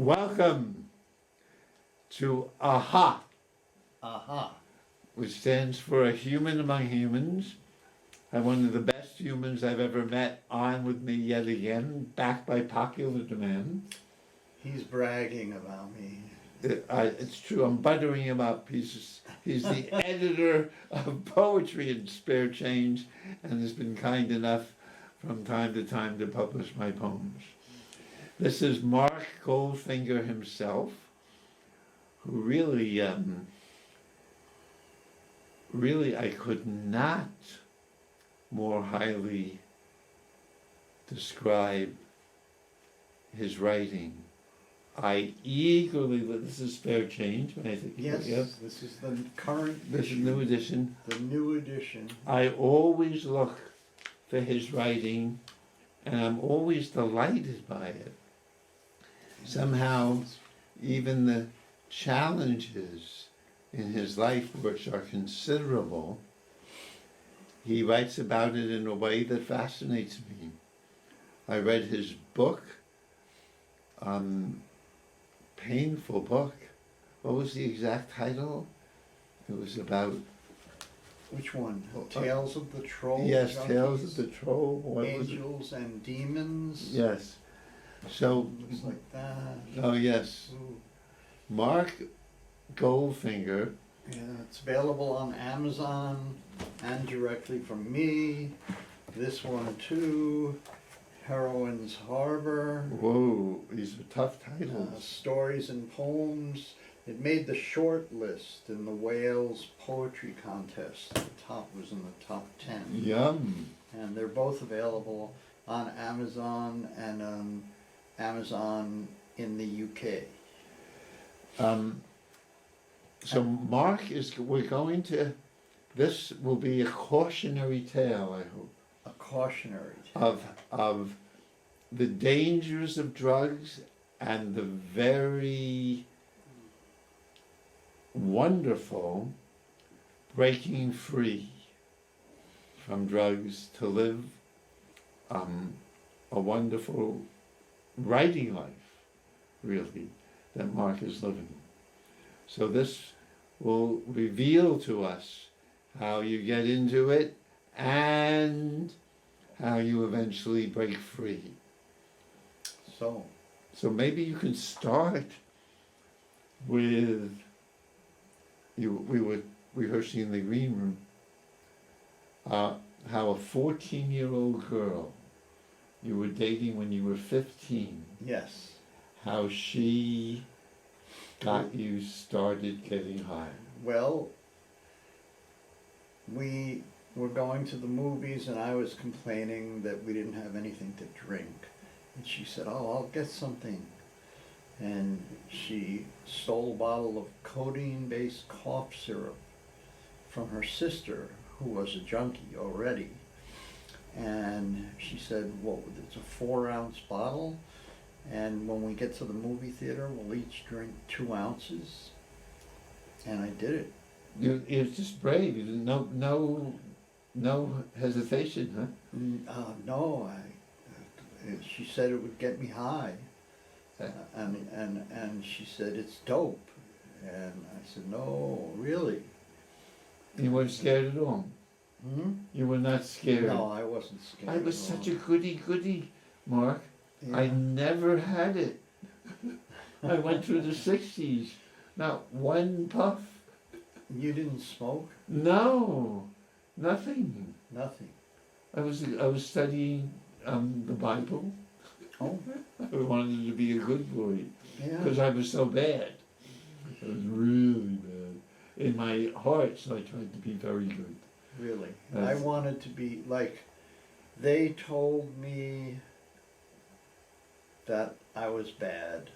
Welcome to AHA, Aha. which stands for A Human Among Humans. I'm one of the best humans I've ever met on with me yet again, backed by popular demand. He's bragging about me. It's true, I'm buttering him up. He's the editor of poetry and spare change and has been kind enough from time to time to publish my poems. This is Mark Goldfinger himself, who really I could not more highly describe his writing. I eagerly, this is spare change, but I think Yes, this is the current this is issue, new edition. the new edition. I always look for his writing, and I'm always delighted by it. Somehow, even the challenges in his life, which are considerable, he writes about it in a way that fascinates me. I read his book, painful book. What was the exact title? It was about... Which one? Tales of the Troll? Yes, Junkies? Tales of the Troll. What was it? Angels and Demons? Yes. So, Looks like that. oh yes, Ooh. Mark Goldfinger. Yeah, it's available on Amazon and directly from me. This one too. Heroin's Harbor. Whoa, these are tough titles. Stories and poems. It made the short list in the Wales Poetry Contest. The top was in the top 10. Yum. And they're both available on Amazon and on Amazon in the UK. So Mark we're going to, this will be a cautionary tale, I hope, A cautionary tale. of the dangers of drugs and the very wonderful breaking free from drugs to live a wonderful writing life, really, that Mark is living. So this will reveal to us how you get into it and how you eventually break free. So maybe you can start with, we were rehearsing in the green room, how a 14-year-old girl you were dating when you were 15, Yes. how she got you started getting high. Well, we were going to the movies and I was complaining that we didn't have anything to drink. And she said, "Oh, I'll get something." And she stole a bottle of codeine-based cough syrup from her sister, who was a junkie already. And she said, "Well, it's a 4-ounce bottle, and when we get to the movie theater, we'll each drink 2 ounces." And I did it. You're just brave. You didn't, no hesitation, huh? No, she said it would get me high. And she said, "It's dope." And I said, "No, really." You weren't scared at all. You were not scared. No, I wasn't scared. I was at such all. a goody, Mark. Yeah. I never had it. I went through the 60s. Not one puff. You didn't smoke? No, nothing. Nothing. I was studying the Bible. Oh, I wanted to be a good boy yeah. because I was so bad. I was really bad in my heart, so I tried to be very good. Really. That's- I wanted to be like, they told me that I was bad.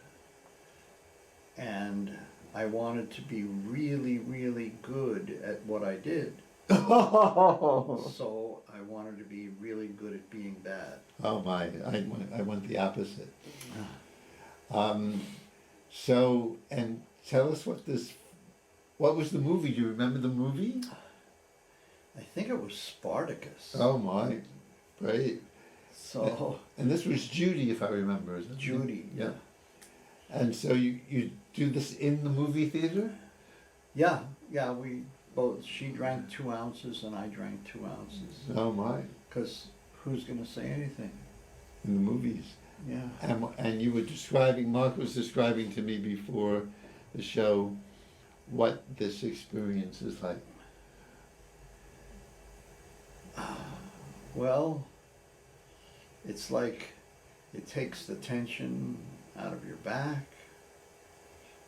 And I wanted to be really, really good at what I did. So I wanted to be really good at being bad. Oh my! I went the opposite. So, and tell us what was the movie? Do you remember the movie? I think it was Spartacus. Oh my! Great. So And this was Judy, if I remember, isn't it? Judy. Yeah. And so you do this in the movie theater? Yeah, we both, she drank 2 ounces and I drank 2 ounces. Oh my, Because who's going to say anything? in the movies. Yeah. And you were describing, Mark was describing to me before the show what this experience is like. Well, it's like it takes the tension out of your back,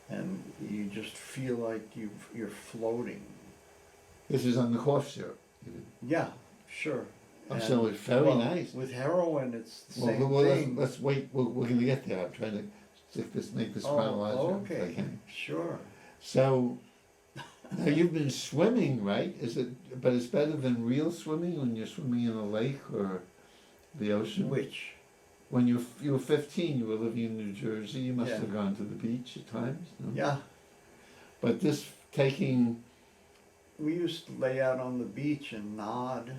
and you just feel like you're floating. This is on the cough syrup. Yeah, sure. Oh, so it's very well, nice. With heroin, it's the same Well, thing. let's wait. We're going to get there. I'm trying to make this chronological. Okay, If I can. sure. So now you've been swimming, right? Is it? But it's better than real swimming when you're swimming in a lake or the ocean. Which? When you were 15, you were living in New Jersey. You must Yeah. have gone to the beach at times. No? Yeah. But this taking. We used to lay out on the beach and nod,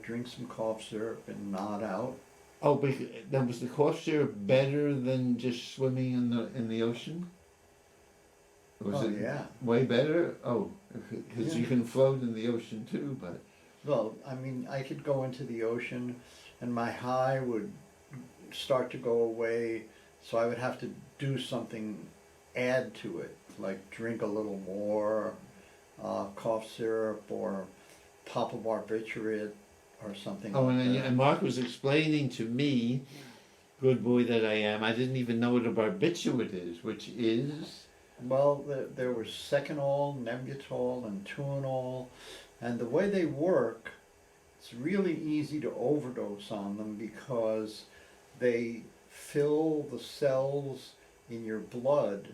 drink some cough syrup and nod out. Oh, but then was the cough syrup better than just swimming in the ocean? Was it Yeah. way better? Oh, because you Yeah. can float in the ocean too, but. Well, I mean, I could go into the ocean and my high would start to go away, so I would have to do something, add to it, like drink a little more cough syrup or pop a barbiturate or something Oh, like and, that. and Mark was explaining to me, good boy that I am, I didn't even know what a barbiturate is, which is. Well, there was Seconal, Nebutol, and Tuinol, and the way they work, it's really easy to overdose on them because they fill the cells in your blood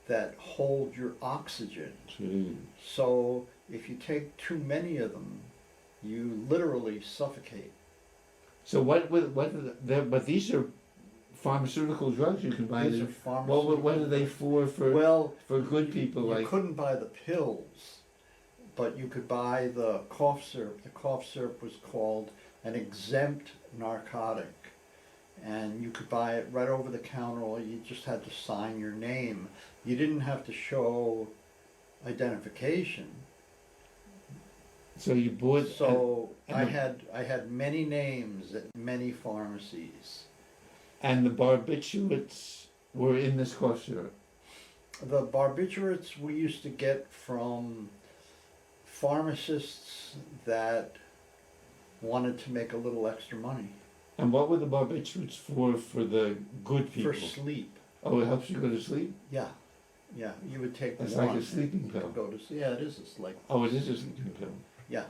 that hold your oxygen. So if you take too many of them, you literally suffocate. So what but these are pharmaceutical drugs you can buy. These are Well, pharmaceutical. what are they for good people you like? couldn't buy the pills, but you could buy the cough syrup. The cough syrup was called an exempt narcotic, and you could buy it right over the counter, or you just had to sign your name. You didn't have to show identification. So you bought. So and I the- had many names at many pharmacies. And the barbiturates were in this cough syrup. The barbiturates we used to get from pharmacists that wanted to make a little extra money. And what were the barbiturates for the good people? For sleep. Oh, it helps you go to sleep? Yeah. Yeah, you would take It's one. like a sleeping to pill. go to sleep. Yeah, it is. It's like, Oh, it is a sleeping pill. yeah.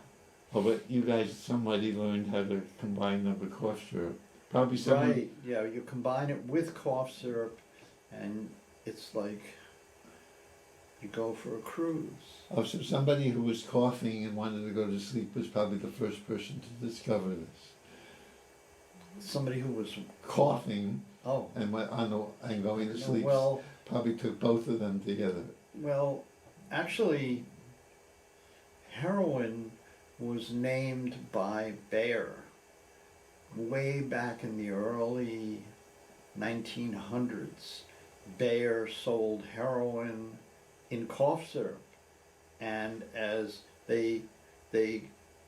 Oh, but you guys, somebody learned how to combine them with cough syrup. Probably someone. Right, yeah, you combine it with cough syrup and it's like you go for a cruise. Oh, so somebody who was coughing and wanted to go to sleep was probably the first person to discover this. Somebody who was Coughing oh and and going to sleep well probably took both of them together. well actually heroin was named by Bayer way back in the early 1900s. Bayer sold heroin in cough syrup, and as they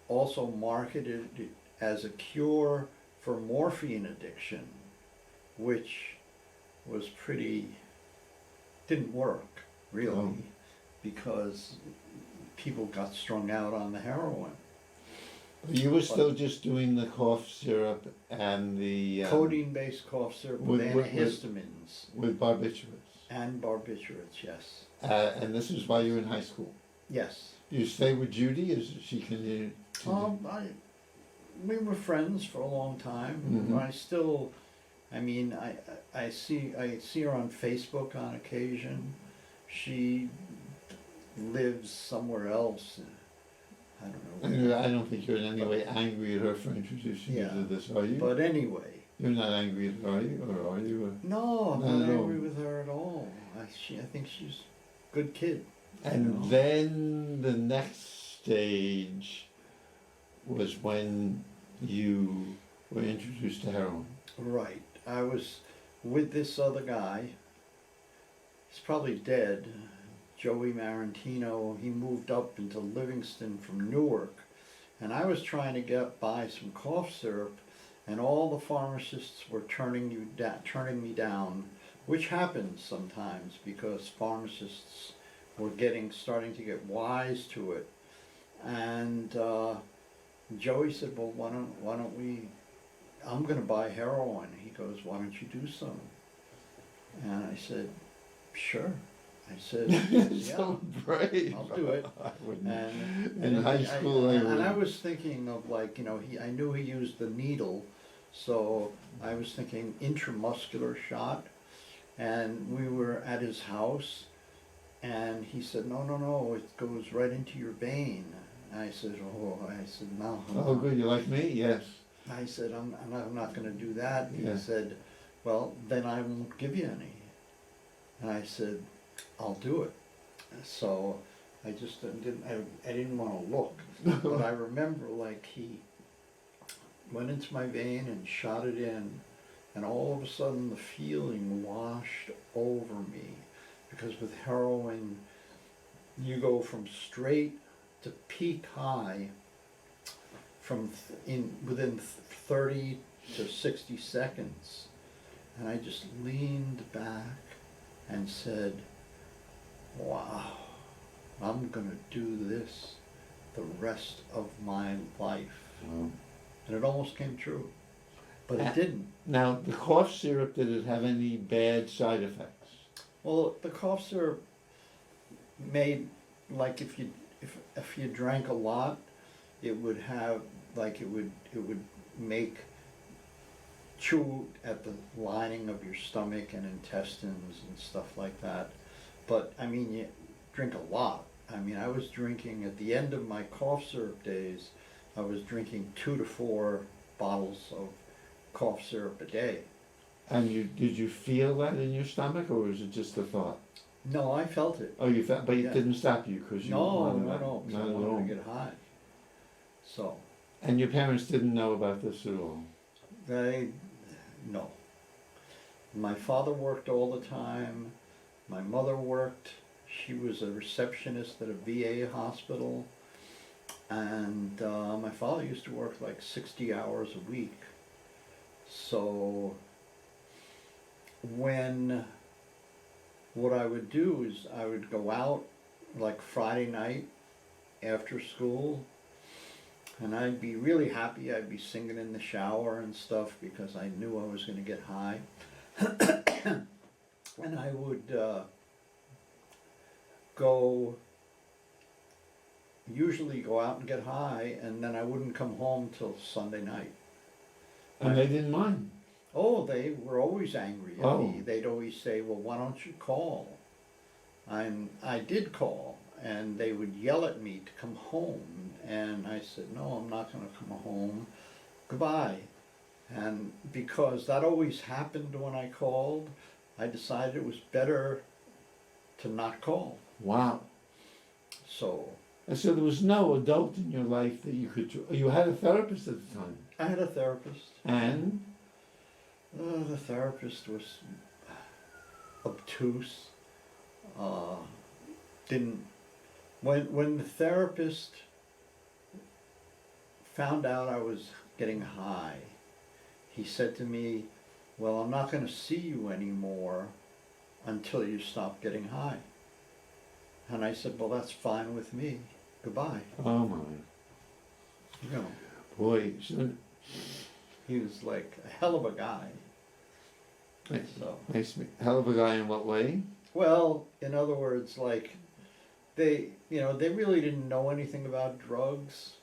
also marketed it as a cure for morphine addiction, which was didn't work really, Oh. because people got strung out on the heroin. You were still just doing the cough syrup and the Codeine-based cough syrup with antihistamines with barbiturates. and barbiturates, yes. And this was while you were in high school. Yes. You stay with Judy? Is she continue? We were friends for a long time. Mhm. I see her on Facebook on occasion. She lives somewhere else. I don't know. I don't think you're in any way angry at her for introducing you Yeah. to this, are you? But anyway. You're not angry at her, are you? Or are you? No, I'm No, not no. angry with her at all. I think she's a good kid. And You know? then the next stage was when you were introduced to heroin. Right. with this other guy. He's probably dead. Joey Marantino. He moved up into Livingston from Newark, and I was trying to buy some cough syrup, and all the pharmacists were turning me down, which happens sometimes because pharmacists were starting to get wise to it. And Joey said, "Well, why don't we? I'm going to buy heroin." He goes, "Why don't you do some?" And I said, "Sure." I said, "Yeah, So brave. I'll do it." I wouldn't. And In high school, I and I would. was thinking of, like, you know, I knew he used the needle, so I was thinking intramuscular shot. And we were at his house, and he said, "No, no, no, it goes right into your vein." I said, "No." Oh, good. You like me? Yes. I said, I'm not going to do that." Yeah. He said, "Well, then I won't give you any." And I said, "I'll do it." So I just I didn't want to look, but I remember, like, he went into my vein and shot it in, and all of a sudden the feeling washed over me, because with heroin you go from straight to peak high within 30 to 60 seconds. And I just leaned back and said, "Wow, I'm gonna do this the rest of my life." Wow. And it almost came true, but it didn't. Now, the cough syrup, did it have any bad side effects? Well, the cough syrup made, like, if you drank a lot, it would have, like, it would make chew at the lining of your stomach and intestines and stuff like that. But I mean, you drink a lot. I mean, I was drinking, at the end of my cough syrup days, I was drinking 2 to 4 bottles of cough syrup a day. And did you feel that in your stomach, or was it just a thought? No, I felt it. Oh, you felt, but Yeah. it didn't stop you because you No, wanted no, that. no, 'cause Not I at wanted all. to get high. So, And your parents didn't know about this at all. no. My father worked all the time. My mother worked. She was a receptionist at a VA hospital. And my father used to work like 60 hours a week. So what I would do is I would go out like Friday night after school, and I'd be really happy. I'd be singing in the shower and stuff because I knew I was going to get high. And I would usually go out and get high, and then I wouldn't come home till Sunday night. And they didn't mind. Oh, they were always angry at Oh. me. They'd always say, "Well, why don't you call?" I did call, and they would yell at me to come home, and I said, "No, I'm not going to come home. Goodbye." And because that always happened when I called, I decided it was better to not call. Wow. So And so there was no adult in your life that you could. You had a therapist at the time. I had a therapist. And The therapist was obtuse. Didn't when the therapist found out I was getting high, he said to me, "Well, I'm not going to see you anymore until you stop getting high." And I said, "Well, that's fine with me. Goodbye." oh my, You know, boy, so he was like a hell of a guy. So. nice, hell of a guy in what way? Well, in other words, like, they really didn't know anything about drugs.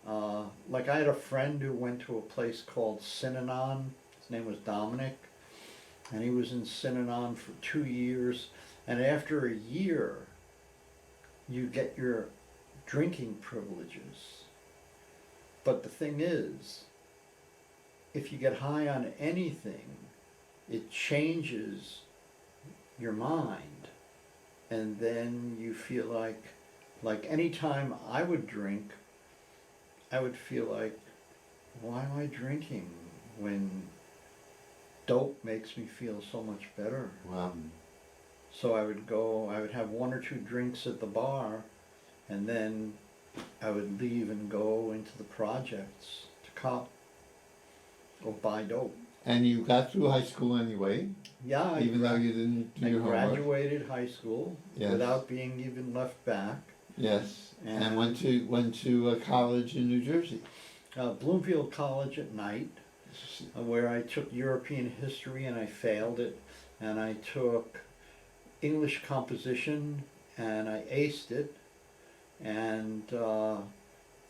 Like, I had a friend who went to a place called Synanon. His name was Dominic, and he was in Synanon for 2 years. And after a year, you get your drinking privileges. But the thing is, if you get high on anything, it changes your mind, and then you feel like any time I would drink, I would feel like, why am I drinking when dope makes me feel so much better. Wow. So I would have one or two drinks at the bar, and then I would leave and go into the projects to cop or buy dope. And you got through high school anyway, Yeah, even though you didn't do I your homework. graduated high school Yes. without being even left back. Yes, and And- went to a college in New Jersey. Bloomfield College at night, where I took European history and I failed it, and I took English composition and I aced it, and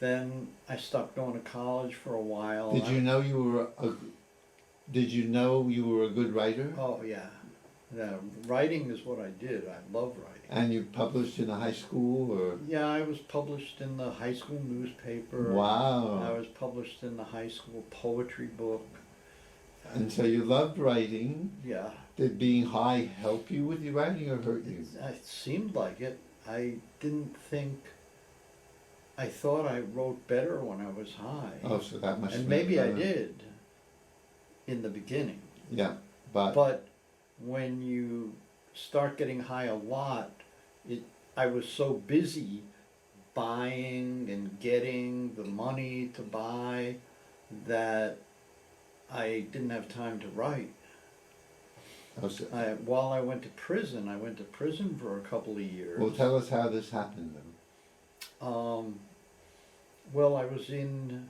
then I stopped going to college for a while. Did you know you were a good writer? Oh yeah, writing is what I did. I love writing. And you published in a high school, or? Yeah, I was published in the high school newspaper. I Wow. was published in the high school poetry book. And so you loved writing. Yeah. Did being high help you with your writing or hurt you? It seemed like it. I thought I wrote better when I was high. Oh, so that must and have maybe I been better. did in the beginning. Yeah, but But when you start getting high a lot, I was so busy buying and getting the money to buy that I didn't have time to write. oh, so, While I went to prison for a couple of years. well, tell us how this happened then. Well, I was in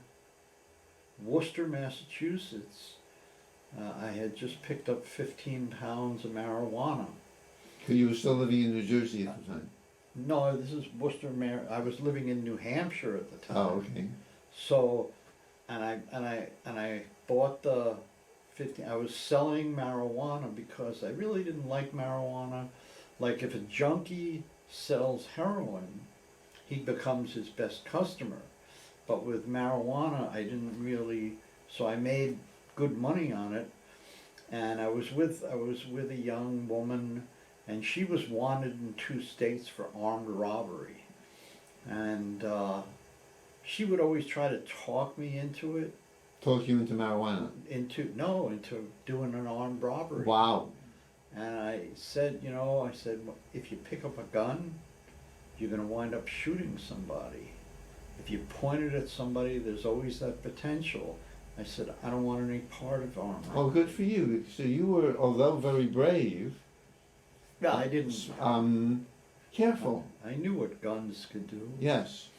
Worcester, Massachusetts. I had just picked up 15 pounds of marijuana. Because you were still living in New Jersey at the time. No, this is Worcester, I was living in New Hampshire at the time. Oh, okay. So, and I bought the 15. I was selling marijuana because I really didn't like marijuana. Like if a junkie sells heroin, he becomes his best customer. But with marijuana, I didn't really. So I made good money on it, and I was with a young woman, and she was wanted in 2 states for armed robbery, and she would always try to talk me into it. Talk you into marijuana. Into doing an armed robbery. Wow. And I said, if you pick up a gun, you're going to wind up shooting somebody. If you point it at somebody, there's always that potential. I said, I don't want any part of armed robbery. Oh, good for you. So you were, although very brave, Yeah, I didn't. careful. I knew what guns could do. Yes.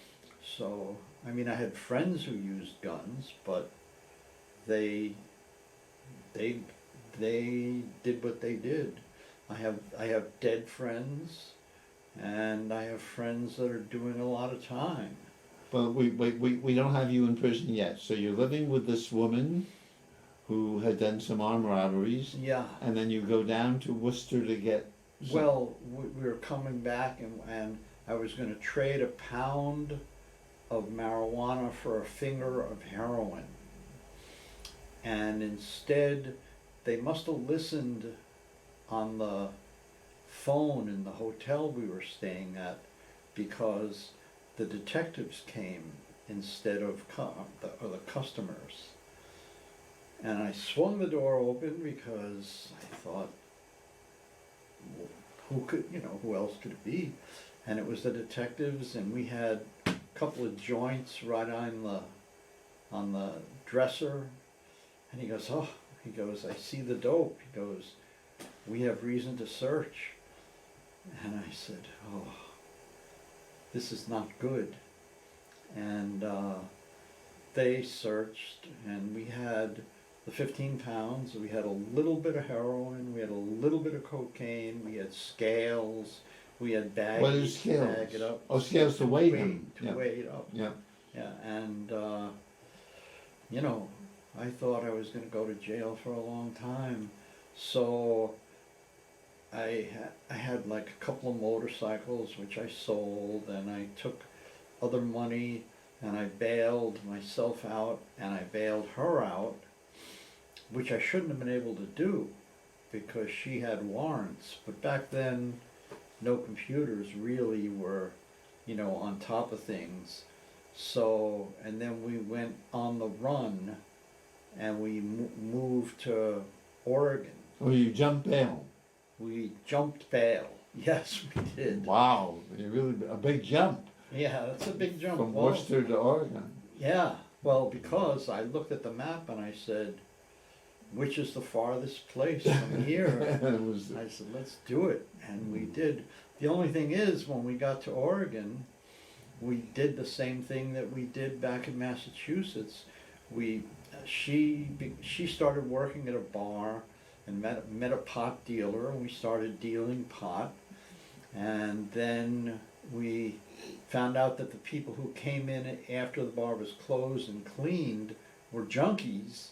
So, I mean, I had friends who used guns, but they did what they did. I have dead friends, and I have friends that are doing a lot of time. But we don't have you in prison yet. So you're living with this woman who had done some armed robberies, Yeah. and then you go down to Worcester to get some. Well, we were coming back, and I was going to trade a pound of marijuana for a finger of heroin. And instead, they must have listened on the phone in the hotel we were staying at, because the detectives came instead of the customers. And I swung the door open because I thought, who else could it be? And it was the detectives, and we had a couple of joints right on the dresser. And he goes, I see the dope. He goes, we have reason to search. And I said, oh, this is not good. And they searched, and we had the 15 pounds, we had a little bit of heroin, we had a little bit of cocaine, we had scales, we had bags. What is to scales? bag it up. Oh, scales to weigh them. To Yeah. weigh it up. Yeah. Yeah, and I thought I was going to go to jail for a long time, so I had like a couple of motorcycles which I sold, and I took other money, and I bailed myself out, and I bailed her out, which I shouldn't have been able to do because she had warrants. But back then, no computers really were, on top of things. So, and then we went on the run, and we moved to Oregon. Oh, you jumped bail. We jumped bail. Yes, we did. Wow, you really a big jump Yeah, that's a big jump. from Well, Worcester to Oregon. yeah, well, because I looked at the map and I said, which is the farthest place from here? It was I said, let's do it, and we did. The only thing is, when we got to Oregon, we did the same thing that we did back in Massachusetts. She started working at a bar and met a pot dealer, and we started dealing pot. And then we found out that the people who came in after the bar was closed and cleaned were junkies.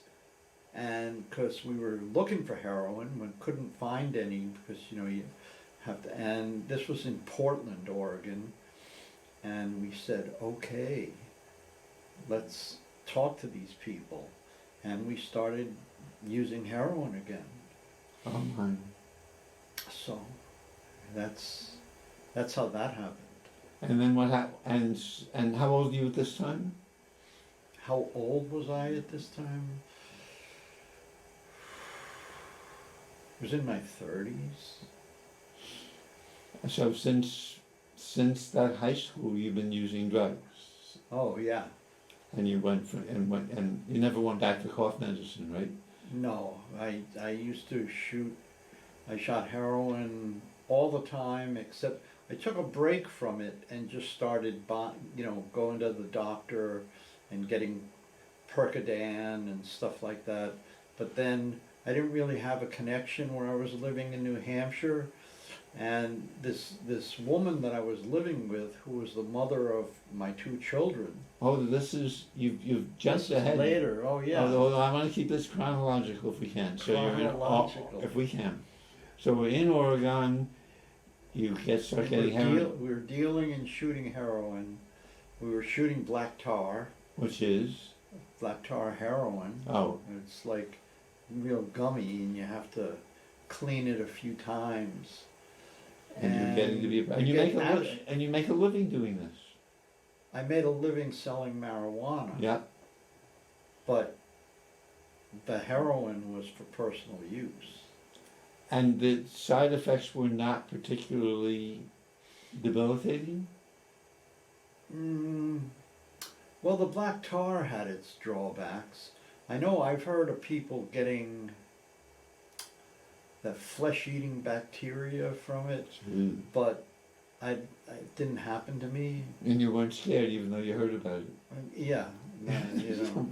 And because we were looking for heroin, we couldn't find any because, you know, you have to, and this was in Portland, Oregon. And we said, okay, let's talk to these people. And we started using heroin again. oh my. So that's how that happened. And then what happened? And how old are you at this time? How old was I at this time? I was in my 30s. So since that high school, you've been using drugs, Oh yeah. and you and you never went back to cough medicine, right? No, I used to shoot. I shot heroin all the time, except I took a break from it and just started, going to the doctor and getting Percodan and stuff like that. But then I didn't really have a connection where I was living in New Hampshire. And this woman that I was living with, who was the mother of my 2 children. Oh, this is you've jumped This is ahead. later. Oh yeah. Although I want to keep this chronological if we can. So Chronological. if we can. So we're in Oregon. You start getting heroin, We were dealing and shooting heroin. We were shooting black tar which is heroin. oh, It's like real gummy, and you have to clean it a few times. and you're getting to be and you make a living doing this. I made a living selling marijuana. Yeah. But the heroin was for personal use. And the side effects were not particularly debilitating? Well, the black tar had its drawbacks. I know I've heard of people getting that flesh-eating bacteria from it, but it didn't happen to me. And you weren't scared even though you heard about it? Yeah, you know.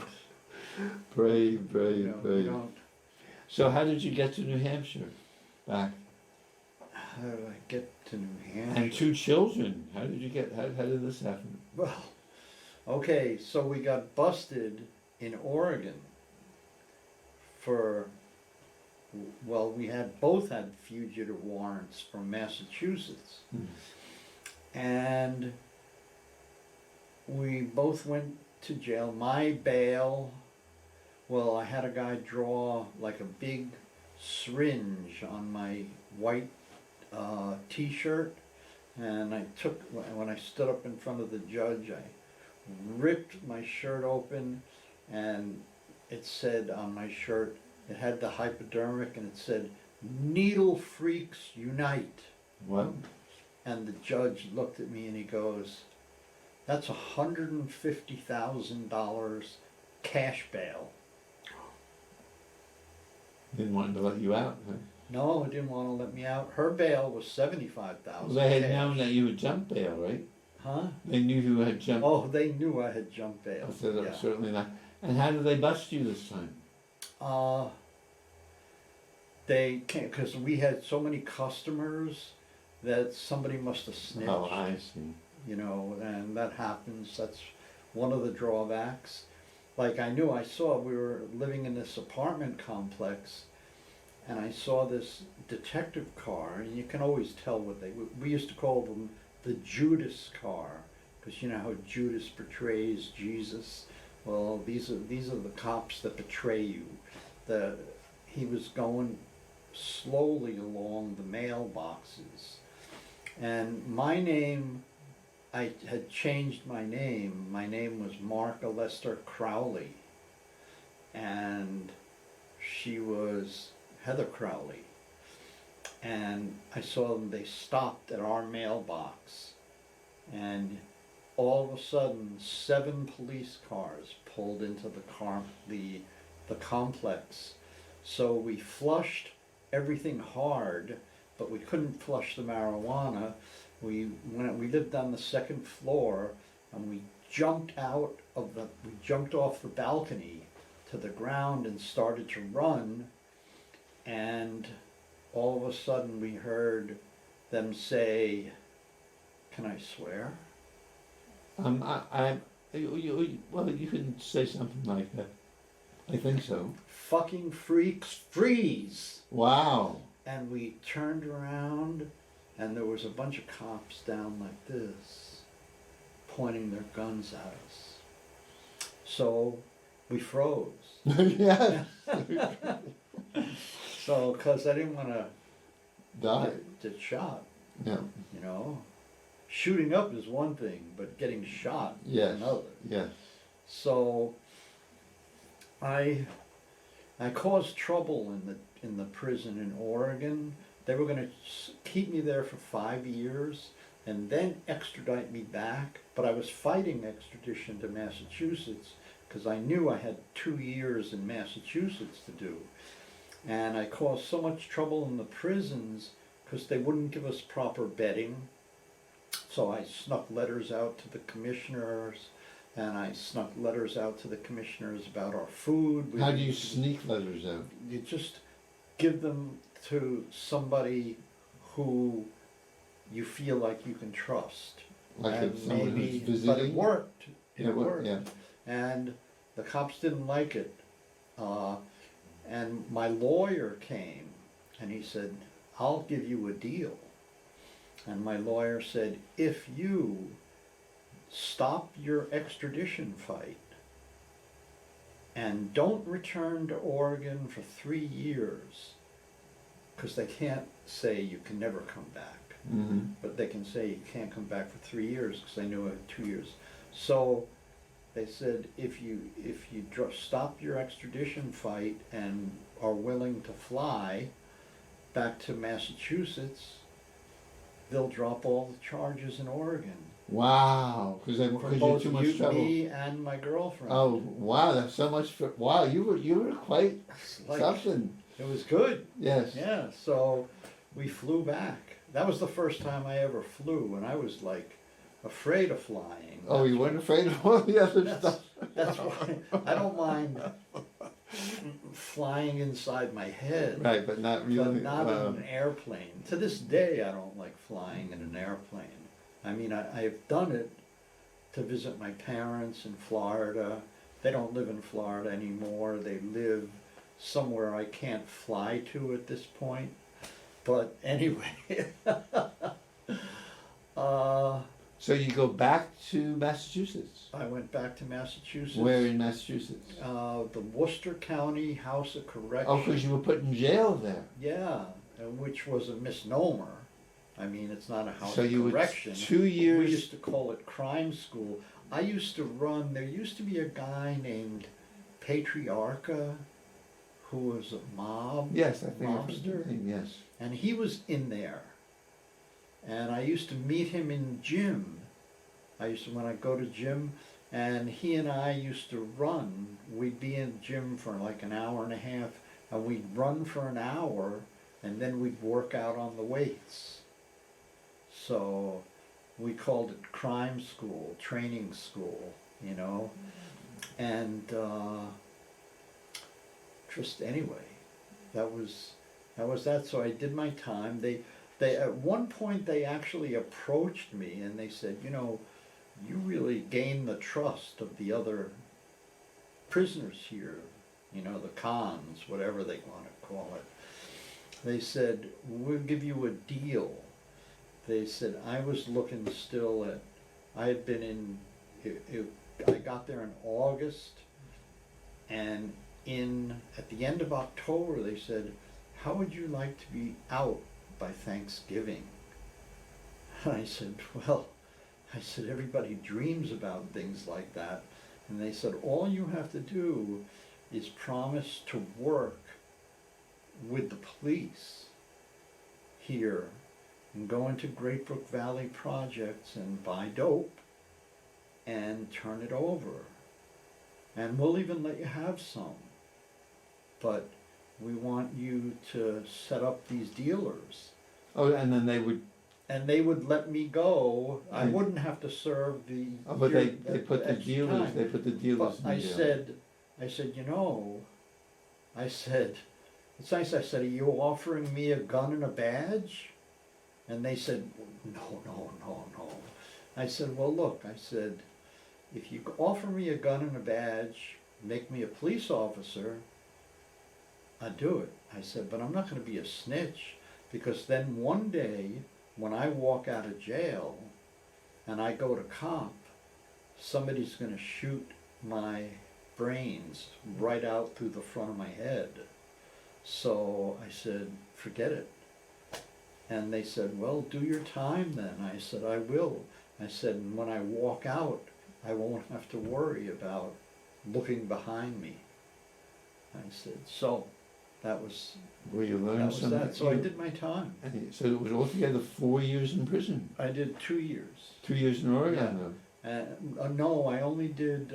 Brave. You don't. So how did you get to New Hampshire? Back? How did I get to New Hampshire? And 2 children. How did you get, how did this happen? Well, okay, so we got busted in Oregon for, well, we both had fugitive warrants from Massachusetts. And we both went to jail. My bail, well, I had a guy draw like a big syringe on my white t-shirt, and when I stood up in front of the judge, I ripped my shirt open, and it said on my shirt, it had the hypodermic, and it said, "Needle Freaks Unite." What? And the judge looked at me and he goes, "That's $150,000 cash bail." Didn't want to let you out, huh? No, he didn't want to let me out. Her bail was $75,000. Well, they had known that you had jumped bail, right? Huh? They knew you had jumped. Oh, they knew I had jumped bail. So that Yeah. was certainly not. And how did they bust you this time? They can't, because we had so many customers that somebody must have snitched. Oh, I see. You know, and that happens. That's one of the drawbacks. Like we were living in this apartment complex, and I saw this detective car, and you can always tell we used to call them the Judas car, because you know how Judas portrays Jesus. Well, these are the cops that betray you. He was going slowly along the mailboxes, and my name, I had changed my name. My name was Mark Lester Crowley, and she Heather Crowley. And I saw them, they stopped at our mailbox. And all of a sudden, 7 police cars pulled into the complex. So we flushed everything hard, but we couldn't flush the marijuana. We lived on the 2nd floor, and we jumped off the balcony to the ground and started to run. And all of a sudden we heard them say, "Can I swear?" Well, you can say something like that. I think so. "Fucking freaks, freeze!" Wow. And we turned around, and there was a bunch of cops down like this, pointing their guns at us. So we froze. Yeah. So, because I didn't want to Die. get shot, Yeah. you know. Shooting up is one thing, but getting shot Yes. is another. Yes. So I caused trouble in the prison in Oregon. They were going to keep me there for 5 years and then extradite me back, but I was fighting extradition to Massachusetts because I knew I had 2 years in Massachusetts to do. And I caused so much trouble in the prisons because they wouldn't give us proper bedding. So I snuck letters out to the commissioners, and I snuck letters out to the commissioners about our food. How do you sneak letters out? You just give them to somebody who you feel like you can trust. Like And if someone who's visiting? but it worked. Yeah, It worked. yeah. And the cops didn't like it. And my lawyer came and he said, "I'll give you a deal." And my lawyer said, "If you stop your extradition fight and don't return to Oregon for 3 years," because they can't say you can never come back, Mm-hmm. but they can say you can't come back for 3 years because they knew I had 2 years. So they said, if you stop your extradition fight and are willing to fly back to Massachusetts, they'll drop all the charges in Oregon. Wow, because For you're both too much trouble. me and my girlfriend. Oh wow, that's so much for wow. You were quite Like, something. it was good. Yes. Yeah, so we flew back. That was the first time I ever flew, and I was like afraid of flying. Oh, you weren't afraid of all the other That's, stuff. that's why I don't mind flying inside my head. Right, but not really. But not in an airplane. To this day, I don't like flying in an airplane. I mean, I've done it to visit my parents in Florida. They don't live in Florida anymore. They live somewhere I can't fly to at this point. But anyway, So you go back to Massachusetts. I went back to Massachusetts. Where in Massachusetts? The Worcester County House of Correction. Oh, because you were put in jail there. Yeah, which was a misnomer. I mean, it's not a house So of you were correction. 2 We years. used to call it crime school. I used to run, there used to be a guy named Patriarcha who was a mob, Yes, I think I've heard mobster, the name, yes. and he was in there. And I used to meet him in gym. When I go to gym, and he and I used to run. We'd be in gym for like an hour and a half, and we'd run for an hour, and then we'd work out on the weights. So we called it crime school, training school, you know. And just anyway, that was that. So I did my time. They at one point they actually approached me and they said, you know, you really gained the trust of the other prisoners here, you know, the cons, whatever they want to call it. They said, we'll give you a deal. They said, I was looking still at, I had been in, I got there in August, and at the end of October they said, how would you like to be out by Thanksgiving? And I said, well, everybody dreams about things like that. And they said, all you have to do is promise to work with the police here and go into Great Brook Valley projects and buy dope and turn it over. And we'll even let you have some. But we want you to set up these dealers. Oh, and then they would. And they would let me go. I And- wouldn't have to serve the. Oh, but they the put the extra dealers. time. They put the dealers. But in jail. I said, you know, I said, it's nice. I said, are you offering me a gun and a badge? And they said, no, no, no, no. I said, well, look, I said, if you offer me a gun and a badge, make me a police officer, I'd do it. I said, but I'm not going to be a snitch, because then one day when I walk out of jail and I go to cop, somebody's going to shoot my brains right out through the front of my head. So I said, forget it. And they said, well, do your time then. I said, I will. I said, and when I walk out, I won't have to worry about looking behind me. I said, so that was Where you learned that. Was something. that. So I did my time. So it was altogether 4 years in prison. I did 2 years. 2 years in Oregon, Yeah. though. No, I only did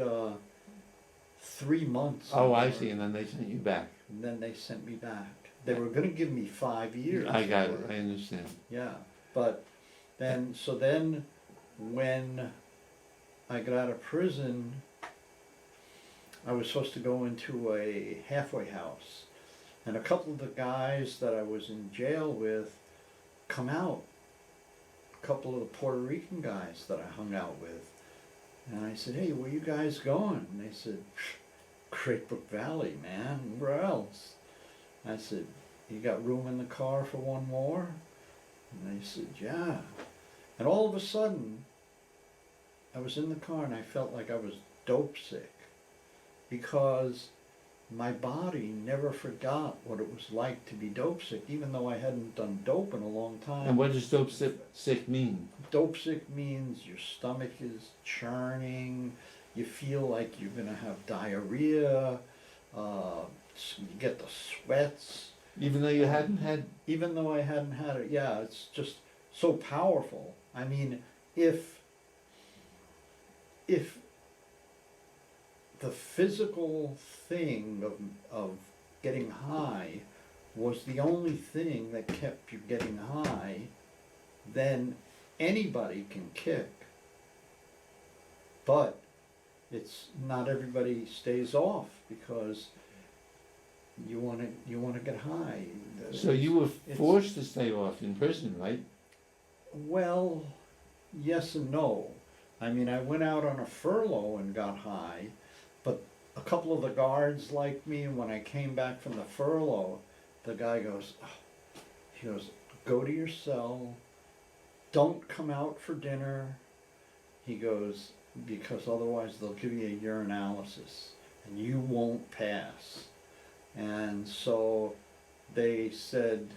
3 months. Oh, in I Oregon. see. And then they sent you back. And then they sent me back. They were going to give me 5 years. I got for it. I understand. Yeah, but then, so then when I got out of prison, I was supposed to go into a halfway house. And a couple of the guys that I was in jail with come out. A couple of the Puerto Rican guys that I hung out with. And I said, hey, where you guys going? And they said, Great Brook Valley, man. Where else? I said, you got room in the car for one more? And they said, yeah. And all of a sudden, I was in the car and I felt like I was dope sick, because my body never forgot what it was like to be dope sick, even though I hadn't done dope in a long time. And what does dope sick mean? Dope sick means your stomach is churning, you feel like you're gonna have diarrhea, you get the sweats. Even though you hadn't had. Even though I hadn't had it, yeah, it's just so powerful. I mean, if the physical thing of getting high was the only thing that kept you getting high, then anybody can kick. But it's not everybody stays off, because you want to get high. So you were forced to stay off in prison, right? Well, yes and no. I mean, I went out on a furlough and got high, but a couple of the guards liked me, and when I came back from the furlough, the guy goes, he goes, go to your cell, don't come out for dinner. He goes, because otherwise they'll give you a urinalysis and you won't pass. And so they said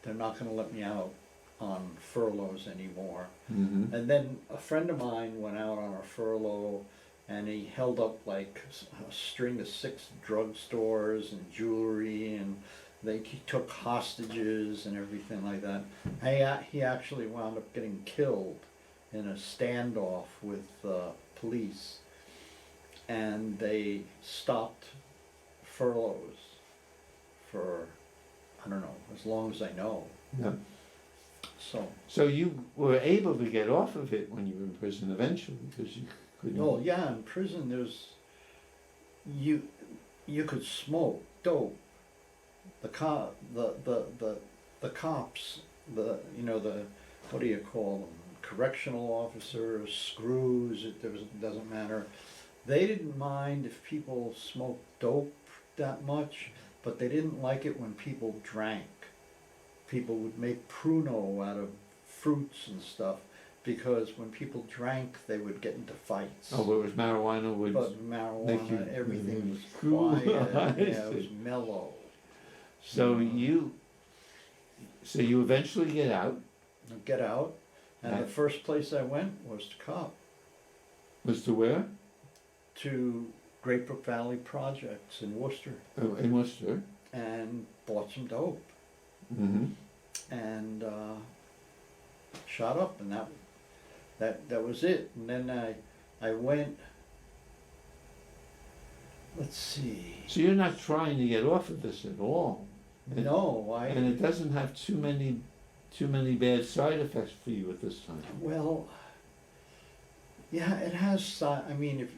they're not going to let me out on furloughs anymore. Mm-hmm. And then a friend of mine went out on a furlough, and he held up like a string of 6 drugstores and jewelry, and he took hostages and everything like that. He actually wound up getting killed in a standoff with police, and they stopped furloughs for, I don't know, as long as I know. Yeah. So you were able to get off of it when you were in prison eventually, because you couldn't. oh yeah, in prison there's you could smoke dope. The cops, what do you call them? Correctional officers, screws. It doesn't matter. They didn't mind if people smoked dope that much, but they didn't like it when people drank. People would make pruno out of fruits and stuff, because when people drank, they would get into fights. Oh, whereas marijuana would. But marijuana, everything was cool. quiet. I Yeah, it was see. mellow. So you eventually get out. Get out, and Right. the first place I went was to cop, Was to where? to Great Brook Valley Projects in Worcester. Oh, in Worcester. and bought some dope Mm-hmm. and shot up, and that was it. And then I went. Let's see. So you're not trying to get off of this at all. And, No, and it doesn't have too many bad side effects for you at this time. Well, yeah, it has. I mean,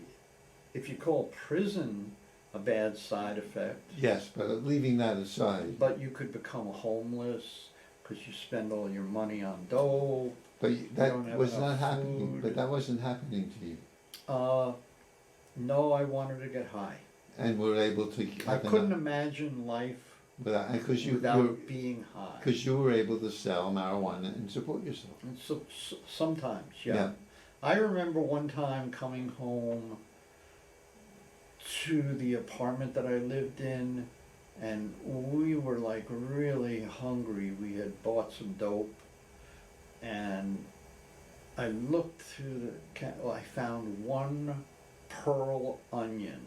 if you call prison a bad side effect, Yes, but leaving that aside. but you could become homeless because you spend all your money on dope. But that don't have was enough not happening. food. But that wasn't happening to you, No, I wanted to get high. and were able to. I couldn't imagine life Without, because without being high. because you were able to sell marijuana and support yourself. And so sometimes, yeah. I remember one time coming home to the apartment that I lived in, and we were like really hungry. We had bought some dope, and I looked through I found one pearl onion.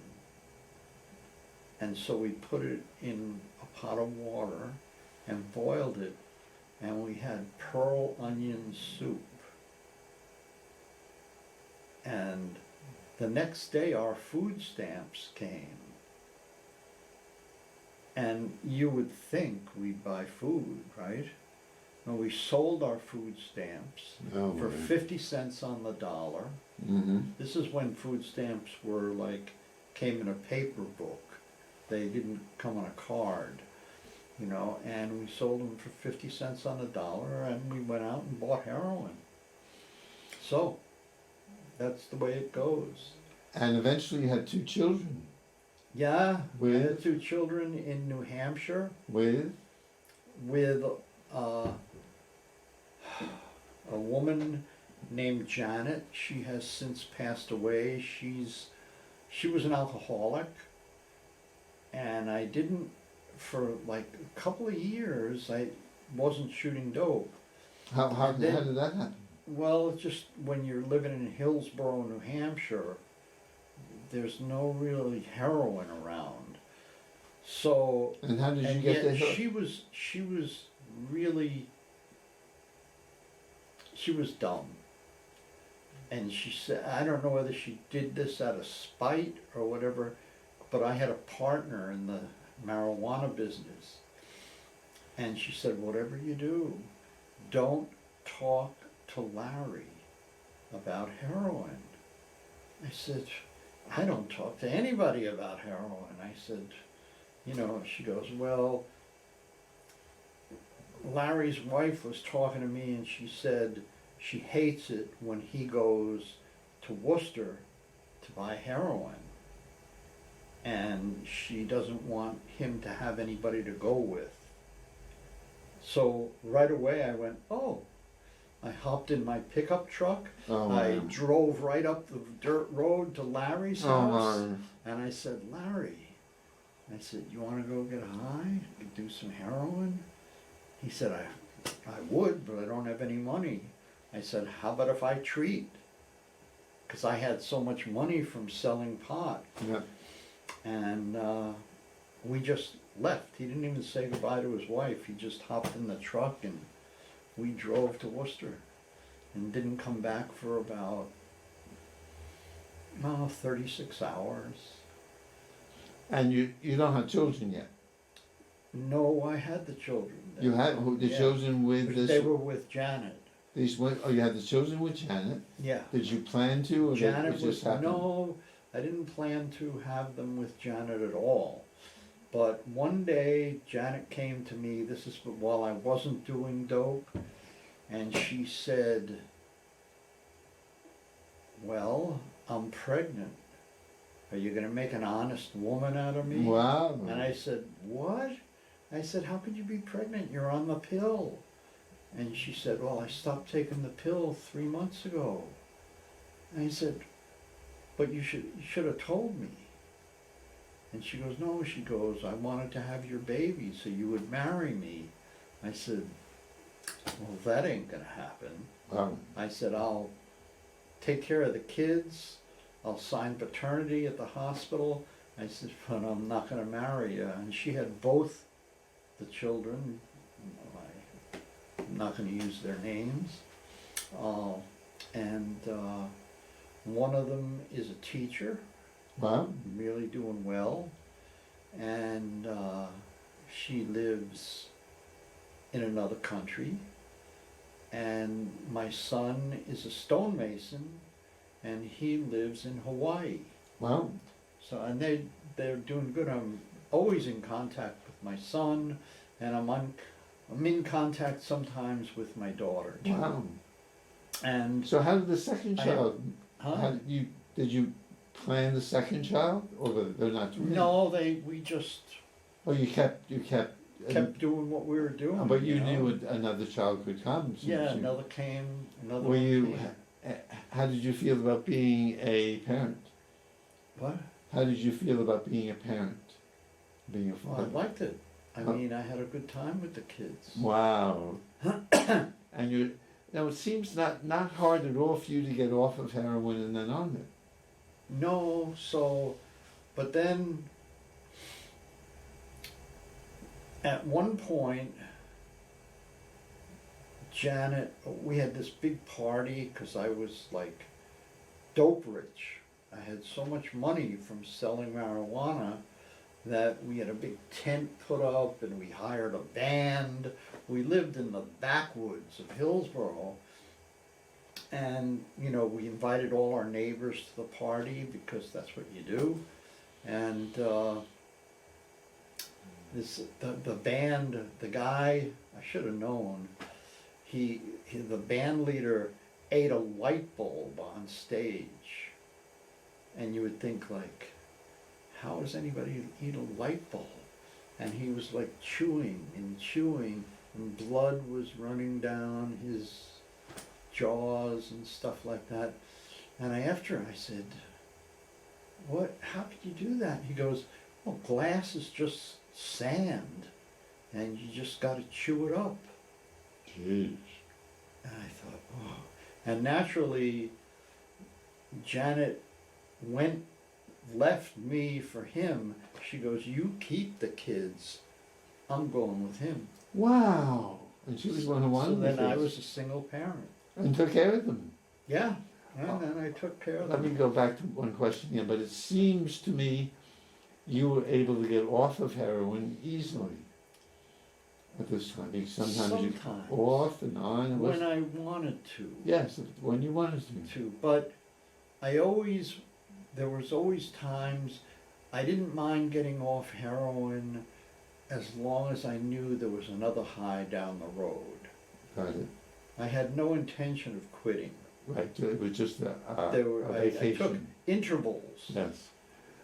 And so we put it in a pot of water and boiled it, and we had pearl onion soup. And the next day our food stamps came. And you would think we'd buy food, right? No, we sold our food stamps for 50 cents on the dollar. Mm-hmm. This is when food stamps were like, came in a paper book. They didn't come on a card, you know, and we sold them for 50 cents on the dollar, and we went out and bought heroin. So, that's the way it goes. And eventually you had 2 children. Yeah, we had With? 2 children in New Hampshire With? a woman named Janet. She has since passed away. She was an alcoholic. And I didn't, for like a couple of years, I wasn't shooting dope. How did that happen? Well, just when you're living in Hillsborough, New Hampshire, there's no really heroin around. So, And how did you and get yet the heroin? she was really, she was dumb. And she said, I don't know whether she did this out of spite or whatever, but I had a partner in the marijuana business. And she said, whatever you do, don't talk to Larry about heroin. I said, I don't talk to anybody about heroin. I said, you know, she goes, well, Larry's wife was talking to me and she said she hates it when he goes to Worcester to buy heroin. And she doesn't want him to have anybody to go with. So right away I went, oh. I hopped in my pickup truck. Oh, I wow. drove right up the dirt road to Larry's house. And I said, Larry, I said, you want to go get high? Do some heroin? He said, I would, but I don't have any money. I said, how about if I treat? Because I had so much money from selling pot. Yeah. And we just left. He didn't even say goodbye to his wife. He just hopped in the truck and we drove to Worcester and didn't come back for about 36 hours. And you don't have children yet? No, I had the children. You had the Yeah. children with this? They were with Janet. You had the children with Janet? Yeah. Did you plan to, or Janet it just was, happened? no, I didn't plan to have them with Janet at all. But one day, Janet came to me, this is while I wasn't doing dope, and she said, well, I'm pregnant. Are you going to make an honest woman out of me? Wow. And I said, what? I said, how could you be pregnant? You're on the pill. And she said, well, I stopped taking the pill 3 months ago. And I said, but you should have told me. And she goes, no, she goes, I wanted to have your baby so you would marry me. I said, well, that ain't gonna happen. Wow. I said, I'll take care of the kids, I'll sign paternity at the hospital, I said, but I'm not gonna marry you. And she had both the children. I'm not gonna use their names. And one of them is a teacher, Wow. really doing well. And she lives in another country. And my son is a stonemason, and he lives in Hawaii. Wow. So, and they're doing good. I'm always in contact with my son, and I'm in contact sometimes with my daughter too. Wow. And So how did the second child, huh? how did you plan the second child, or they're not twins? No, we just Oh, you kept, kept doing what we were doing. but you know? knew another child could come. since Yeah, you- another came, another Were one you, came. how did you feel about being a parent? What? How did you feel about being a parent? Being a Well, I father? liked it. I Huh? mean, I had a good time with the kids. Wow. And you, now it seems not hard at all for you to get off of heroin and then on it. No, so, but then at one point, Janet, we had this big party because I was like dope rich. I had so much money from selling marijuana that we had a big tent put up and we hired a band. We lived in the backwoods of Hillsborough. And, you know, we invited all our neighbors to the party because that's what you do. And the band, the guy, I should have known, the band leader ate a light bulb on stage. And you would think like, how does anybody eat a light bulb? And he was like chewing, and blood was running down his jaws and stuff like that. And after I said, what, how could you do that? He goes, well, glass is just sand, and you just gotta chew it up. Jeez. And I thought, oh. And naturally, Janet left me for him. She goes, you keep the kids, I'm going with him. Wow. And she was one who So wanted the then I kids. was a single parent. And took care of them. Yeah, and then I took care of Let me them. go back to one question here, but it seems to me you were able to get off of heroin easily at this time. Because sometimes you Sometimes. off and on. It was, When I wanted to. yes, when you wanted to. But there was always times I didn't mind getting off heroin as long as I knew there was another high down the road. Got it. I had no intention of quitting. Right. It was just a I vacation. took intervals. Yes.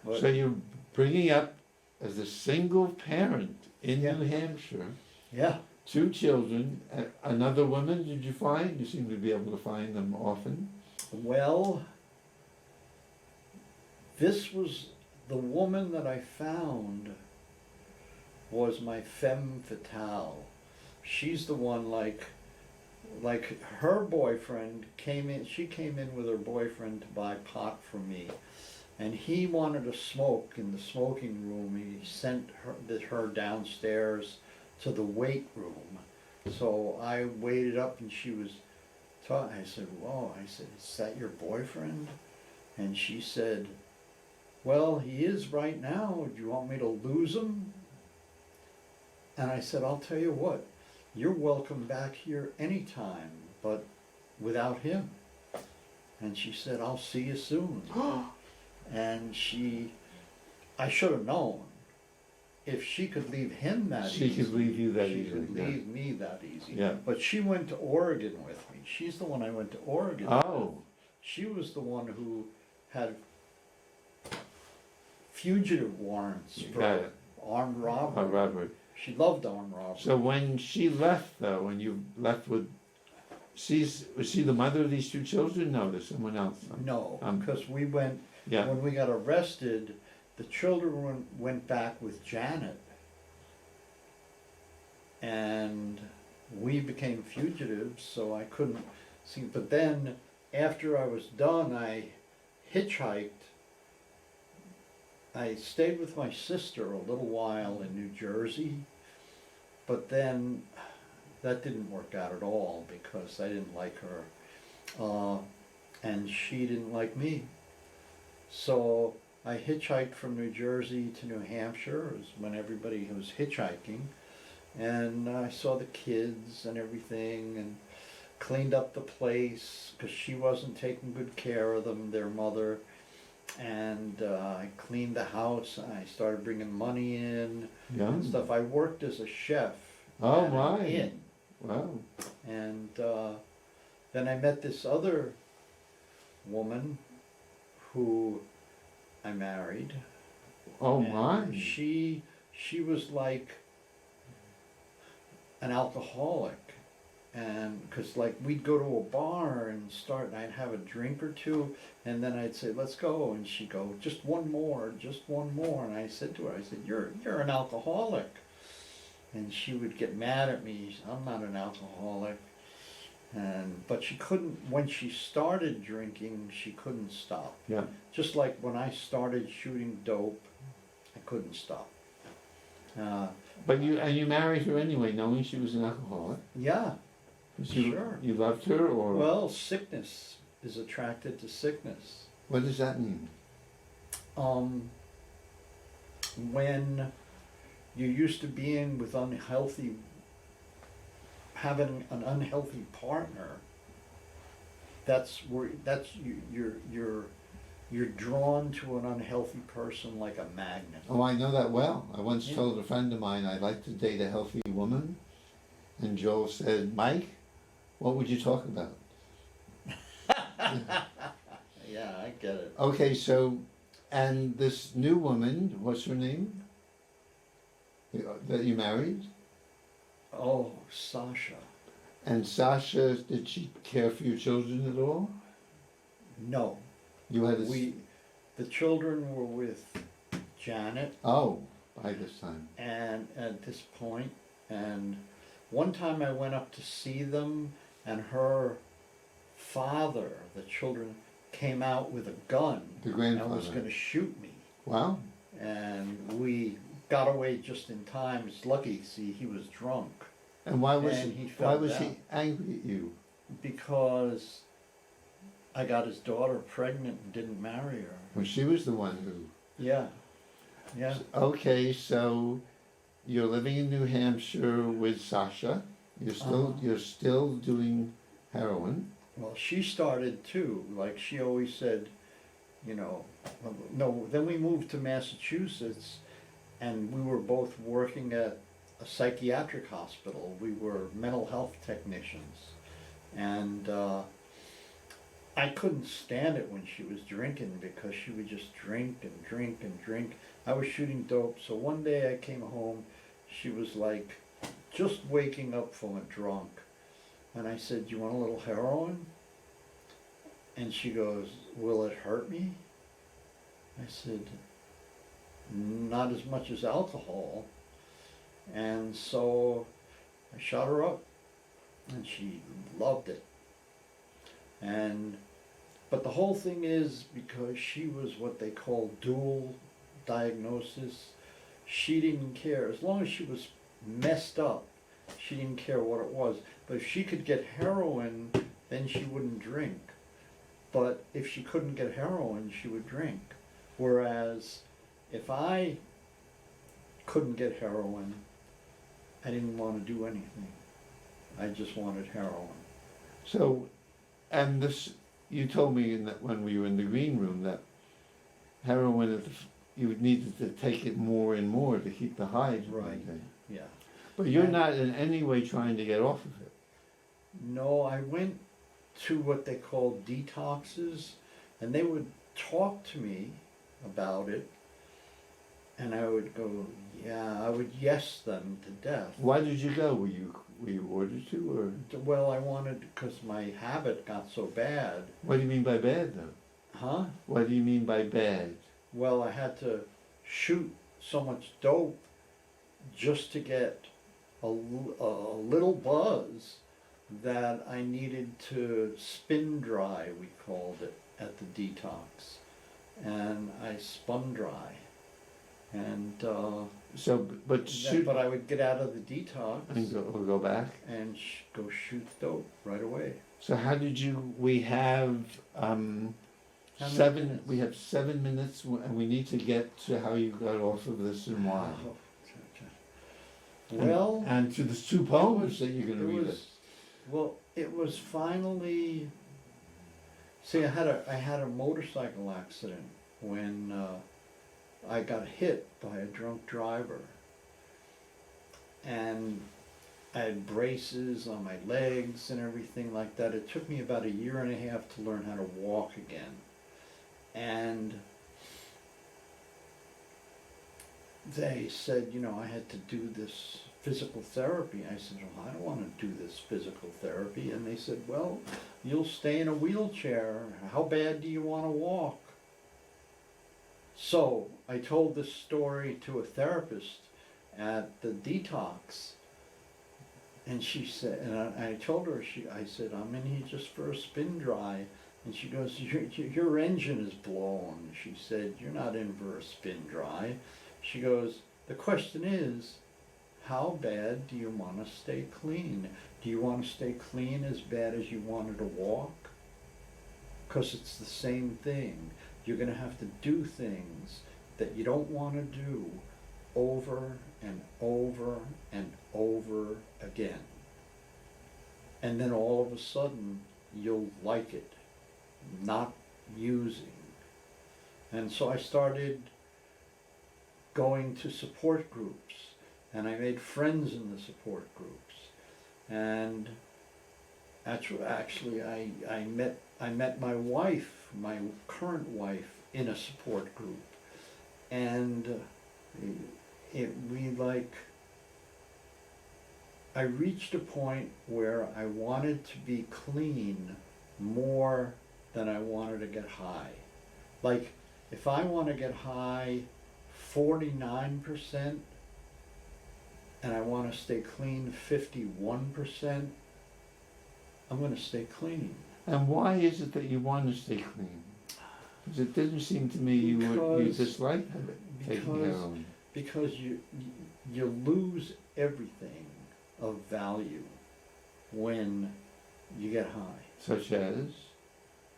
But So you're bringing up as a single parent in Yeah. New Hampshire, yeah, 2 children. Another woman, did you find? You seem to be able to find them often. well, this was the woman that I found was my femme fatale. She's the one like her boyfriend came in, she came in with her boyfriend to buy pot from me. And he wanted to smoke in the smoking room. He sent her downstairs to the weight room. So I waited up and she was talking. I said, whoa, I said, is that your boyfriend? And she said, well, he is right now. Do you want me to lose him? And I said, I'll tell you what, you're welcome back here anytime, but without him. And she said, I'll see you soon. And I should have known. If she could leave him that easy. She could leave you that she easily. could yeah. leave me that easy. Yeah. But she went to Oregon with me. She's the one I went to Oregon Oh. with. She was the one who had fugitive warrants You for got it. armed robbery. Robert. She loved armed robbery. So when she left, though, when you left with, was she the mother of these 2 children? No, there's someone else. No, Um, because we went, Yeah. when we got arrested, the children went back with Janet. And we became fugitives, so I couldn't see. But then, after I was done, I hitchhiked I stayed with my sister a little while in New Jersey, but then that didn't work out at all because I didn't like her, and she didn't like me. So I hitchhiked from New Jersey to New Hampshire. It was when everybody was hitchhiking, and I saw the kids and everything, and cleaned up the place because she wasn't taking good care of them, their mother. And I cleaned the house. I started bringing money in and stuff. I worked as a chef Oh, at an my. inn. Wow. And then I met this other woman who I married. Oh, And my. She was like an alcoholic. And because like we'd go to a bar and start, and I'd have a drink or two, and then I'd say, let's go, and she'd go, just one more, and I said to her, I said, you're an alcoholic. And she would get mad at me. I'm not an alcoholic. But she couldn't, when she started drinking, she couldn't stop. Yeah. Just like when I started shooting dope, I couldn't stop. But you married her anyway, knowing she was an alcoholic? Yeah. Sure. You loved her, or? Well, sickness is attracted to sickness. What does that mean? When you're used to being with having an unhealthy partner, you're drawn to an unhealthy person like a magnet. Oh, I know that well. I once told a friend of mine I'd like to date a healthy woman, and Joel said, Mike, what would you talk about? Yeah, I get it. Okay, so, and this new woman, what's her name? That you married? Oh, Sasha. And Sasha, did she care for your children at all? No. You had The children were with Janet. Oh, by this time. And at this point, and one time I went up to see them, and her father, the children, came out with a gun. The grandfather. And was going to shoot me. Wow. And we got away just in time. It's lucky, see, he was drunk. And why was he he angry at you? Because I got his daughter pregnant and didn't marry her. Well, she was the one who... Yeah. Yeah. Okay, so you're living in New Hampshire with Sasha. You're still doing heroin. Well, she started too. Like she always said, you know, no, then we moved to Massachusetts, and we were both working at a psychiatric hospital. We were mental health technicians. And I couldn't stand it when she was drinking because she would just drink and drink and drink. I was shooting dope, so one day I came home, she was like just waking up from a drunk. And I said, "You want a little heroin?" And she goes, "Will it hurt me?" I said, "Not as much as alcohol." And so I shot her up, and she loved it. But the whole thing is because she was what they call dual diagnosis, she didn't care. As long as she was messed up, she didn't care what it was. But if she could get heroin, then she wouldn't drink. But if she couldn't get heroin, she would drink. Whereas if I couldn't get heroin, I didn't want to do anything. I just wanted heroin. So, and this, you told me when we were in the green room that heroin, you would need to take it more and more to keep the high. Right, yeah. But you're not in any way trying to get off of it. No, I went to what they call detoxes, and they would talk to me about it, and I would go, yeah, I would yes them to death. Why did you go? Were you ordered to, or? Well, I wanted, because my habit got so bad. What do you mean by bad, though? Huh? What do you mean by bad? Well, I had to shoot so much dope just to get a little buzz that I needed to spin dry, we called it, at the detox. And I spun dry. And but I would get out of the detox we'll go back. and go shoot dope right away. So how did you? We have How many 7. minutes? We have 7 minutes, and we need to get to how you got off of this and why. Oh, well, and to the 2 poems that you're going to read. It was finally. See, I had a motorcycle accident when I got hit by a drunk driver, and I had braces on my legs and everything like that. It took me about 1.5 years to learn how to walk again, and they said, I had to do this physical therapy. I said, well, I don't want to do this physical therapy. And they said, well, you'll stay in a wheelchair. How bad do you want to walk? So I told this story to a therapist at the detox. And she said, and I told her, I said, I'm in here just for a spin dry. And she goes, your engine is blown. She said, you're not in for a spin dry. She goes, the question is, how bad do you want to stay clean? Do you want to stay clean as bad as you wanted to walk? Because it's the same thing. You're going to have to do things that you don't want to do over and over and over again. And then all of a sudden, you'll like it, not using. And so I started going to support groups, and I made friends in the support groups. And actually I met my wife, my current wife, in a support group. And I reached a point where I wanted to be clean more than I wanted to get high. Like, if I want to get high 49% and I want to stay clean 51%, I'm going to stay clean. And why is it that you want to stay clean? Because it didn't seem to me you dislike taking heroin. Because you lose everything of value when you get high. Such as?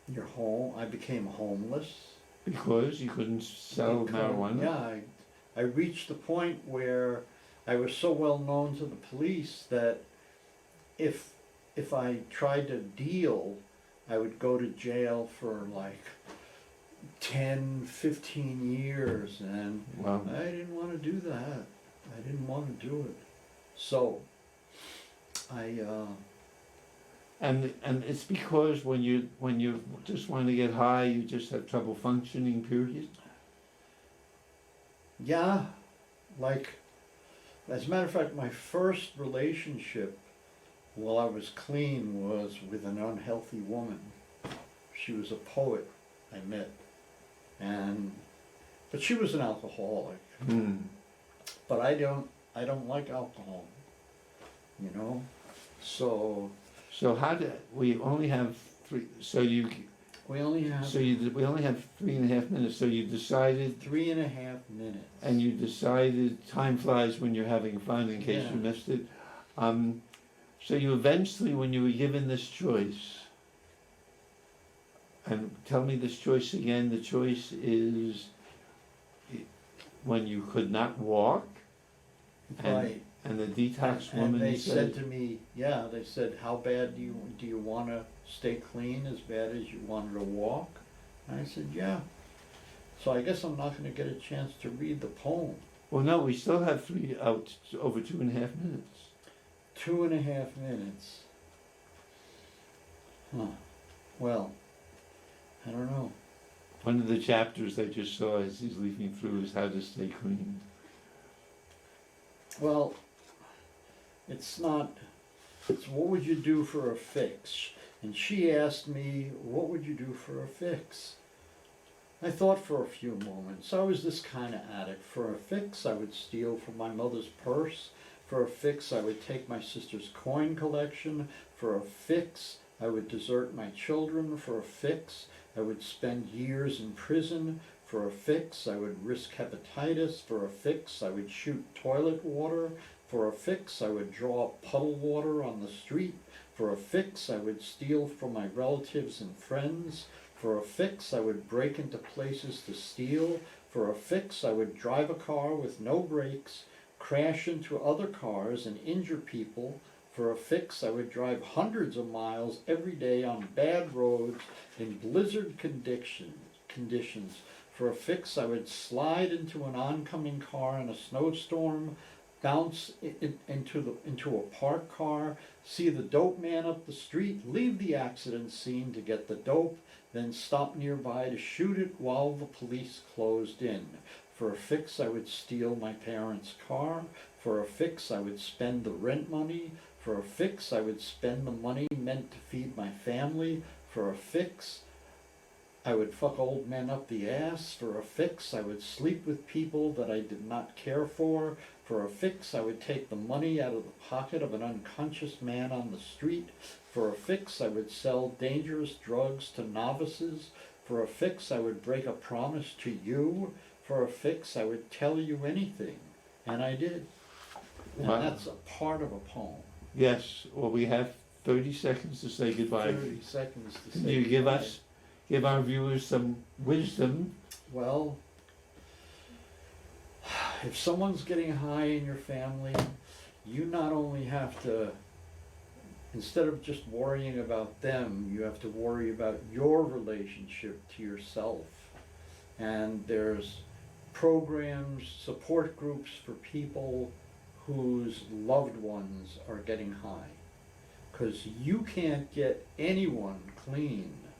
You're home. I became homeless. Because you couldn't sell marijuana? Yeah, I reached the point where I was so well known to the police that if I tried to deal, I would go to jail for like 10, 15 years, and wow. I didn't want to do that. I didn't want to do it. So and it's because when you just want to get high, you just have trouble functioning, period? Yeah, like, as a matter of fact, my first relationship while I was clean was with an unhealthy woman. She was a poet I met, but she was an alcoholic. But I don't like alcohol, So how did we only have 3? So we only have we only have 3.5 minutes. So you decided 3.5 minutes, and you decided time flies when you're having fun. In case you missed it, so you eventually, when you were given this choice, and tell me this choice again. The choice is when you could not walk, right? And the detox woman and they said to me, they said, how bad do you want to stay clean as bad as you wanted to walk? And I said, yeah. So I guess I'm not going to get a chance to read the poem. Well, no, we still have over 2.5 minutes. 2.5 minutes. Huh. Well, I don't know. One of the chapters I just saw as he's leafing through is how to stay clean. Well, it's what would you do for a fix? And she asked me, what would you do for a fix? I thought for a few moments. I was this kind of addict. For a fix, I would steal from my mother's purse. For a fix, I would take my sister's coin collection. For a fix, I would desert my children. For a fix, I would spend years in prison. For For a fix, I would risk hepatitis. For a fix, I would shoot toilet water. For a fix, I would draw puddle water on the street. For a fix, I would steal from my relatives and friends. For a fix, I would break into places to steal. For a fix, I would drive a car with no brakes, crash into other cars and injure people. For a fix, I would drive hundreds of miles every day on bad roads in blizzard conditions. For a fix, I would slide into an oncoming car in a snowstorm, bounce into a parked car, see the dope man up the street, leave the accident scene to get the dope, then stop nearby to shoot it while the police closed in. For a fix, I would steal my parents' car. For a fix, I would spend the rent money. For a fix, I would spend the money meant to feed my family. For a fix, I would fuck old men up the ass. For a fix, I would sleep with people that I did not care for. For a fix, I would take the money out of the pocket of an unconscious man on the street. For a fix, I would sell dangerous drugs to novices. For a fix, I would break a promise to you. For a fix, I would tell you anything. And I did. And Wow. that's a part of a poem. Yes, well, we have 30 seconds to say goodbye. 30 seconds to say Can you give goodbye. give our viewers some wisdom? Well, if someone's getting high in your family, you not only have to, instead of just worrying about them, you have to worry about your relationship to yourself. And there's programs, support groups for people whose loved ones are getting high. Because you can't get anyone clean